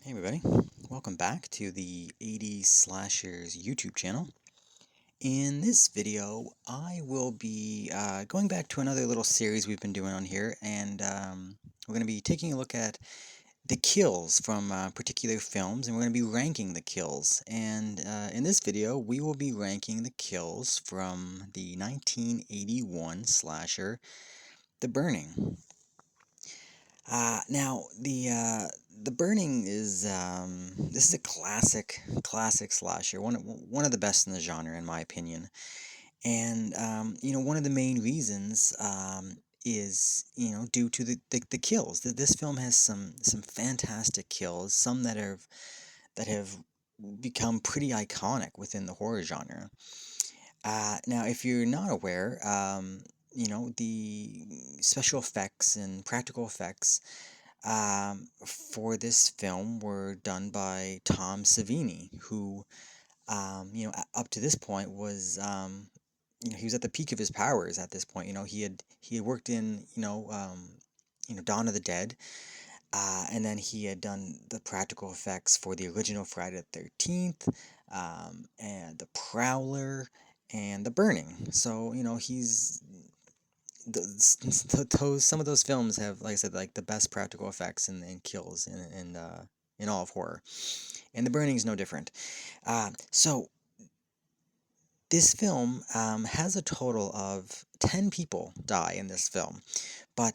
Hey everybody, welcome back to the 80s Slashers YouTube channel. In this video, I will be going back to another little series we've been doing on here, and we're going to be taking a look at the kills from particular films, and we're going to be ranking the kills. And in this video, we will be ranking the kills from the 1981 slasher, The Burning. Now the Burning is this is a classic slasher, one of the best in the genre in my opinion. And one of the main reasons is due to the kills. This film has some fantastic kills, some that have become pretty iconic within the horror genre. Now, if you're not aware, the special effects and practical effects for this film were done by Tom Savini, who, up to this point was, he was at the peak of his powers at this point. He had worked in, Dawn of the Dead, and then he had done the practical effects for the original Friday the 13th, and the Prowler, and the Burning. So, he's those some of those films have, like I said, like the best practical effects and kills in all of horror, and The Burning is no different. So this film has a total of 10 people die in this film, but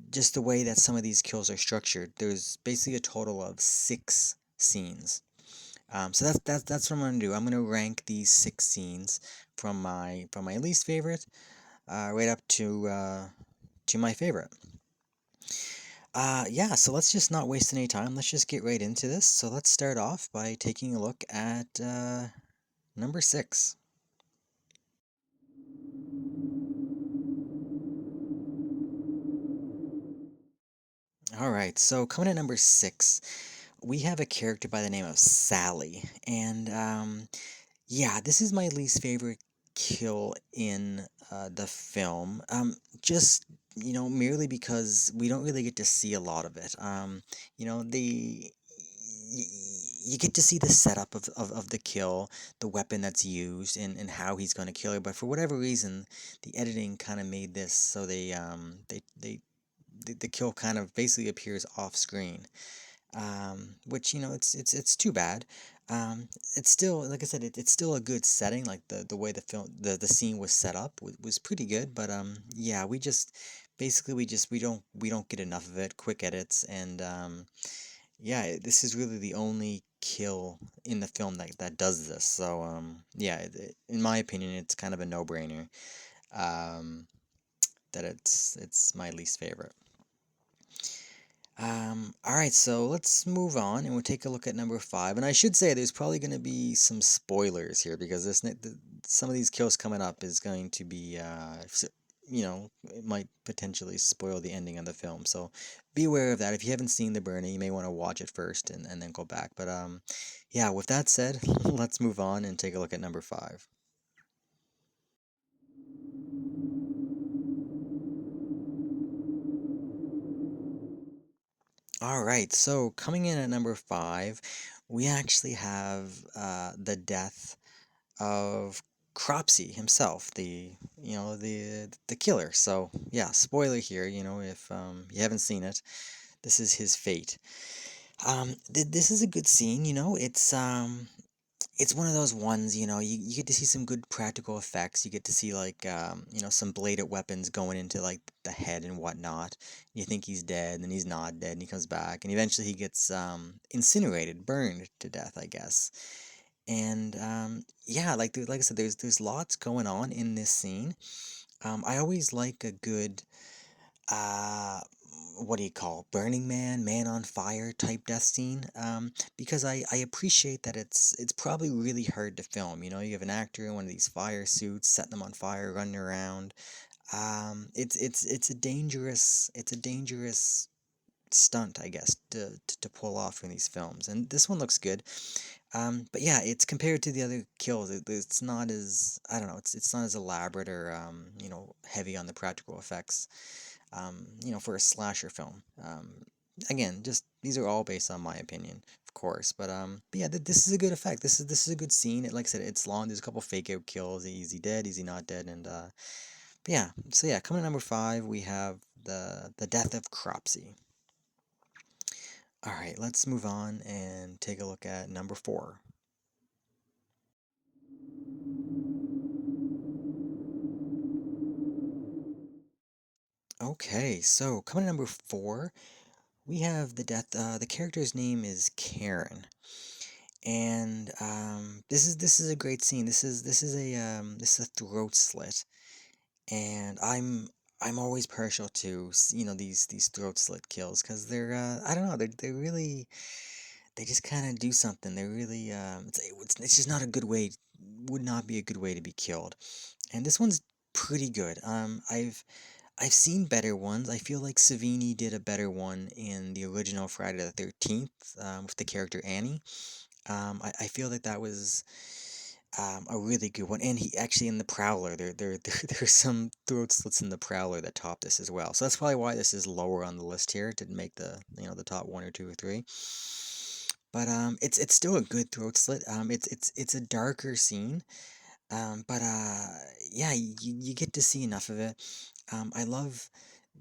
just the way that some of these kills are structured, there's basically a total of 6 scenes. So that's what I'm gonna do. I'm gonna rank these 6 scenes from my least favorite right up to my favorite. Yeah, so let's just not waste any time. Let's just get right into this. So let's start off by taking a look at number 6. Alright, so coming at number 6, we have a character by the name of Sally. And yeah, this is my least favorite kill in the film. Just merely because we don't really get to see a lot of it. You know, the y- you get to see the setup of the kill, the weapon that's used, and how he's going to kill her. But for whatever reason, the editing kind of made this so the kill kind of basically appears off screen, which it's too bad. It's still, like I said, it's still a good setting. Like the way the scene was set up was pretty good. But yeah, we just basically we don't get enough of it. Quick edits, and yeah, this is really the only kill in the film that does this. So yeah, in my opinion, it's kind of a no-brainer. Um, that it's my least favorite. All right, so let's move on and we'll take a look at number 5. And I should say there's probably going to be some spoilers here because some of these kills coming up is going to be, it might potentially spoil the ending of the film. So be aware of that. If you haven't seen The Burning, you may want to watch it first and then go back. But yeah, with that said, let's move on and take a look at number 5. All right, so coming in at number 5, we actually have the death of Cropsy himself, the killer. So yeah, spoiler here. If you haven't seen it, this is his fate. This is a good scene. It's one of those ones. You get to see some good practical effects. You get to see like some bladed weapons going into like the head and whatnot. You think he's dead, and then he's not dead, and he comes back, and eventually he gets incinerated, burned to death, I guess. And yeah, like I said, there's lots going on in this scene. I always like a good uh, what do you call Burning Man, Man on Fire type death scene. Because I appreciate that it's probably really hard to film. You have an actor in one of these fire suits, setting them on fire, running around. It's a dangerous stunt, I guess, to pull off in these films. And this one looks good. But yeah, it's compared to the other kills. It's not as, I don't know. It's not as elaborate or heavy on the practical effects. For a slasher film. Again, just these are all based on my opinion of course. But yeah, this is a good effect. This is a good scene. Like I said, it's long. There's a couple fake out kills. Easy dead, easy not dead, and but yeah. So yeah, coming at number five, we have the death of Cropsy. All right, let's move on and take a look at number four. Okay, so coming at number four, we have the death. The character's name is Karen, and this is a great scene. This is a throat slit, and I'm always partial to these throat slit kills because they're I don't know they're really they just kind of do something. They're really it's just not a good way. Would not be a good way to be killed, and this one's pretty good. I've seen better ones. I feel like Savini did a better one in the original Friday the 13th with the character Annie. I feel like that was a really good one. And he actually in the Prowler, there's some throat slits in the Prowler that top this as well. So that's probably why this is lower on the list here. It didn't make the top one or two or three. But it's still a good throat slit. It's a darker scene. But yeah, you get to see enough of it. I love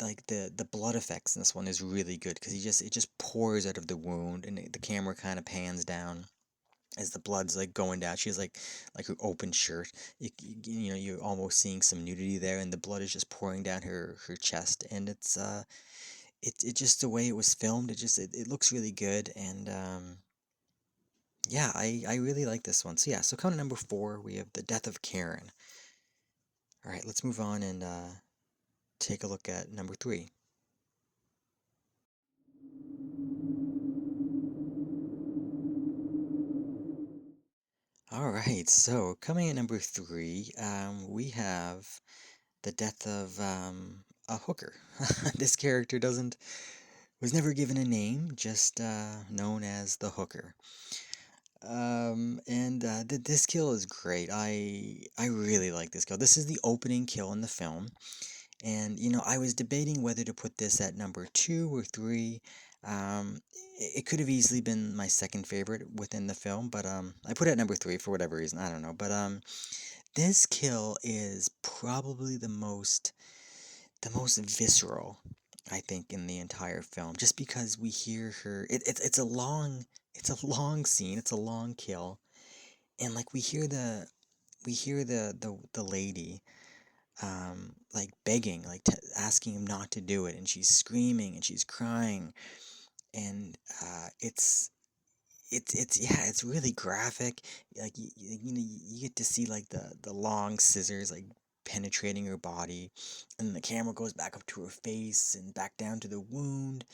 like the blood effects in this one is really good because it just pours out of the wound and the camera kind of pans down as the blood's like going down. She has like her open shirt. You're almost seeing some nudity there, and the blood is just pouring down her chest, and it just the way it was filmed. It looks really good, and yeah, I really like this one. So yeah, so coming at number four, we have the death of Karen. All right, let's move on and take a look at number three. All right, so coming at number three, we have the death of a hooker. This character doesn't was never given a name, just known as the hooker. And this kill is great. I really like this kill. This is the opening kill in the film, and I was debating whether to put this at number two or three. It could have easily been my second favorite within the film, but I put it at number three for whatever reason. I don't know, but this kill is probably the most visceral, I think, in the entire film. Just because we hear her, it's a long scene, it's a long kill, and like we hear the lady, like begging, like asking him not to do it, and she's screaming and she's crying, and it's yeah, it's really graphic. Like you get to see like the long scissors like penetrating her body, and the camera goes back up to her face and back down to the wound,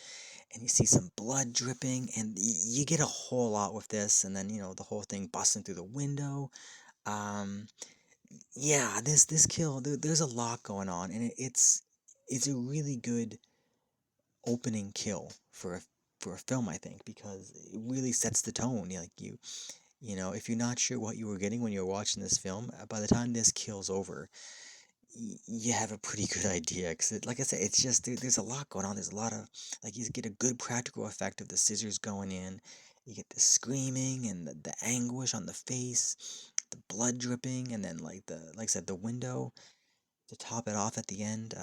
and you see some blood dripping, and you get a whole lot with this, and then the whole thing busting through the window. Um, yeah, this kill, there's a lot going on, and it's a really good opening kill for a film, I think, because it really sets the tone. If you're not sure what you were getting when you were watching this film, by the time this kill's over, you have a pretty good idea. Because, like I said, it's just there's a lot going on. There's a lot of like you get a good practical effect of the scissors going in. You get the screaming and the anguish on the face, the blood dripping, and then like I said, the window to top it off at the end.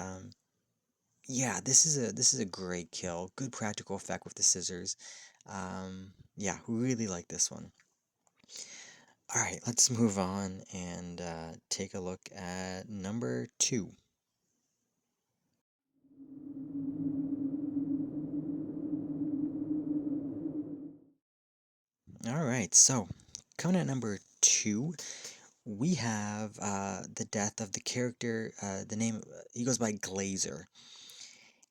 Yeah, this is a great kill. Good practical effect with the scissors. Yeah, really like this one. All right, let's move on and take a look at number two. All right, so coming at number two, we have the death of the character. The name he goes by Glazer,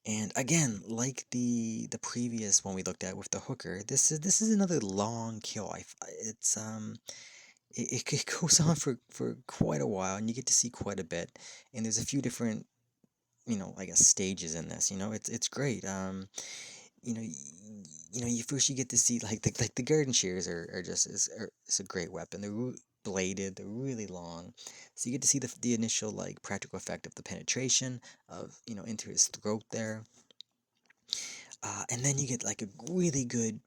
and again, like the previous one we looked at with the hooker, this is another long kill. It goes on for quite a while, and you get to see quite a bit. And there's a few different, I guess stages in this. It's great. You know, you first you get to see like the garden shears are just is a great weapon. They're bladed. They're really long, so you get to see the initial like practical effect of the penetration of into his throat there, and then you get like a really good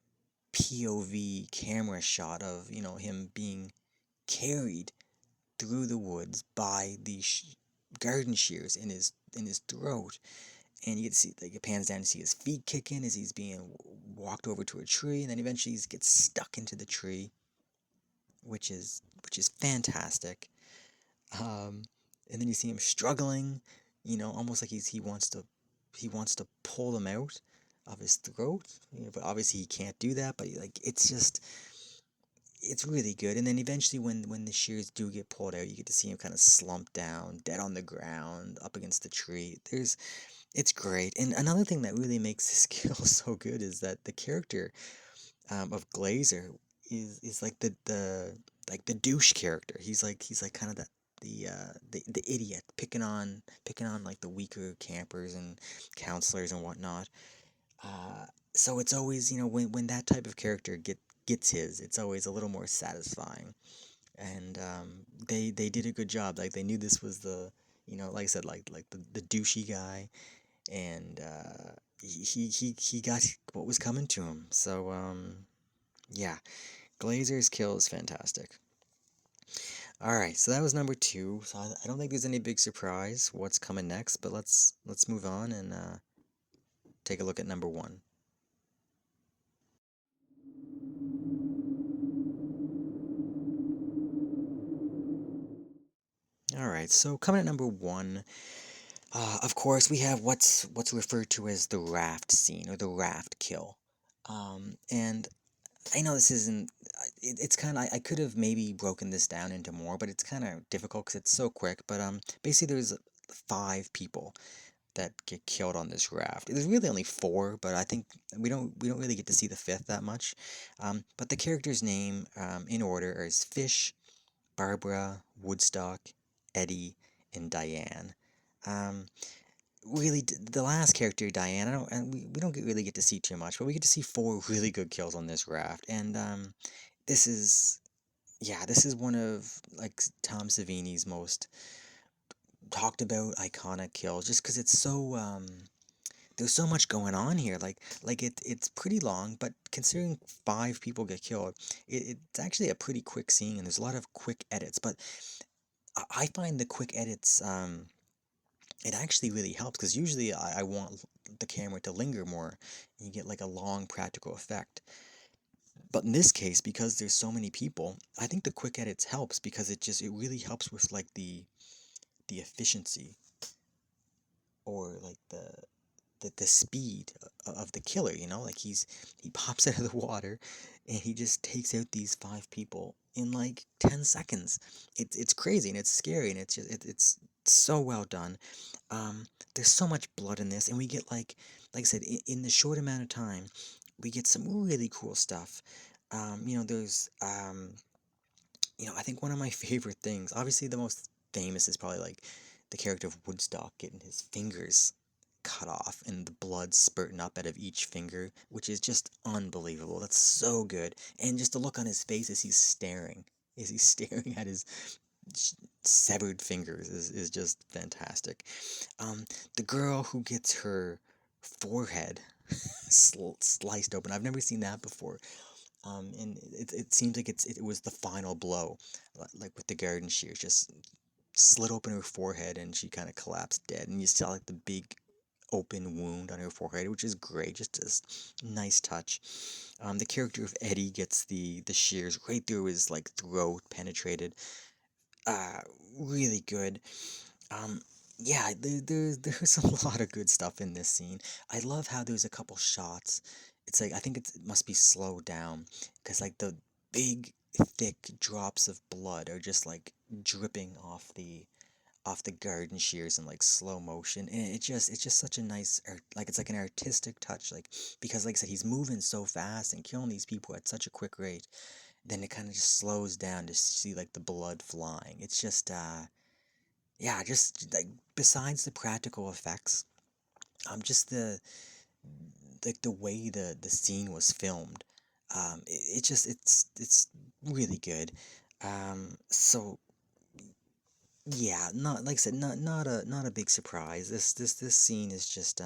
POV camera shot of him being carried through the woods by the garden shears in his throat, and you get to see like it pans down to see his feet kicking as he's being walked over to a tree, and then eventually he gets stuck into the tree, which is fantastic. Um, and then you see him struggling, almost like he wants to pull him out of his throat, but obviously he can't do that. But like it's really good. And then eventually, when the shears do get pulled out, you get to see him kind of slump down, dead on the ground, up against the tree. It's great. And another thing that really makes this kill so good is that the character of Glazer is like the douche character. He's like kind of the idiot picking on like the weaker campers and counselors and whatnot. So it's always, when that type of character gets his, it's always a little more satisfying. And they did a good job. Like they knew this was like I said, like the douchey guy, and he got what was coming to him. So yeah, Glazer's kill is fantastic. All right, so that was number two. So I don't think there's any big surprise what's coming next, but let's move on and take a look at number one. All right, so coming at number one, of course we have what's referred to as the raft scene or the raft kill. And I know this isn't. It's kind of. I could have maybe broken this down into more, but it's kind of difficult because it's so quick. But basically there's five people that get killed on this raft. There's really only four, but I think we don't really get to see the fifth that much. But the character's name in order is Fish, Barbara, Woodstock, Eddie, and Diane. Um, really, the last character, Diane, I don't, and we don't really get to see too much, but we get to see four really good kills on this raft, and this is, yeah, this is one of like Tom Savini's most talked about iconic kills, just because it's so there's so much going on here. It's pretty long, but considering five people get killed, it's actually a pretty quick scene, and there's a lot of quick edits. But I find the quick edits it actually really helps because usually I want the camera to linger more and you get like a long practical effect. But in this case, because there's so many people, I think the quick edits helps because it really helps with like the efficiency or like the speed of the killer, like he pops out of the water and he just takes out these five people in like 10 seconds. It's crazy and it's scary and it's so well done. There's so much blood in this, and we get like I said, in the short amount of time, we get some really cool stuff. There's I think one of my favorite things, obviously the most famous is probably like the character of Woodstock getting his fingers cut off and the blood spurting up out of each finger, which is just unbelievable. That's so good. And just the look on his face as he's staring at his severed fingers is just fantastic. The girl who gets her forehead sliced open. I've never seen that before. And it seems like it was the final blow, like with the garden shears, just slit open her forehead and she kind of collapsed dead. And you saw like the big open wound on her forehead, which is great, just a nice touch. The character of Eddie gets the shears right through his like throat, penetrated. Uh, Really good. Um, yeah, there's a lot of good stuff in this scene. I love how there's a couple shots. It's like I think it must be slowed down because like the big thick drops of blood are just like dripping off the garden shears in like slow motion, and it's just such a nice like it's like an artistic touch, like because like I said, he's moving so fast and killing these people at such a quick rate. Then it kind of just slows down to see like the blood flying. It's just yeah, just like besides the practical effects, just the way the scene was filmed, it's really good. So yeah, not like I said, not a big surprise. This scene is just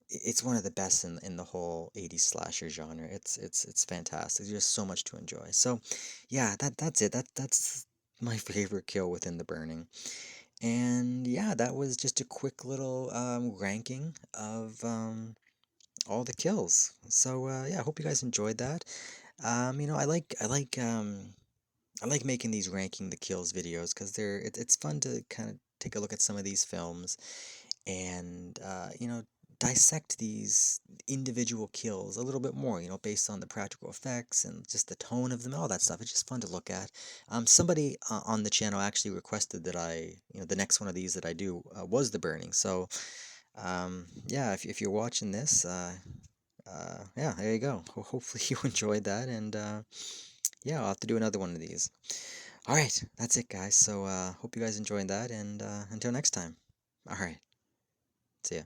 it's one of the best in the whole 80s slasher genre. It's fantastic. There's just so much to enjoy. So, yeah, that's it. That's my favorite kill within The Burning. And yeah, that was just a quick little ranking of all the kills. So yeah, I hope you guys enjoyed that. I like making these ranking the kills videos because it's fun to kind of take a look at some of these films and dissect these individual kills a little bit more, based on the practical effects and just the tone of them, all that stuff. It's just fun to look at. Somebody on the channel actually requested that the next one of these that I do was The Burning. So yeah, if you're watching this, yeah, there you go. Hopefully you enjoyed that, and yeah, I'll have to do another one of these. All right, that's it, guys. So hope you guys enjoyed that, and until next time. All right, see ya.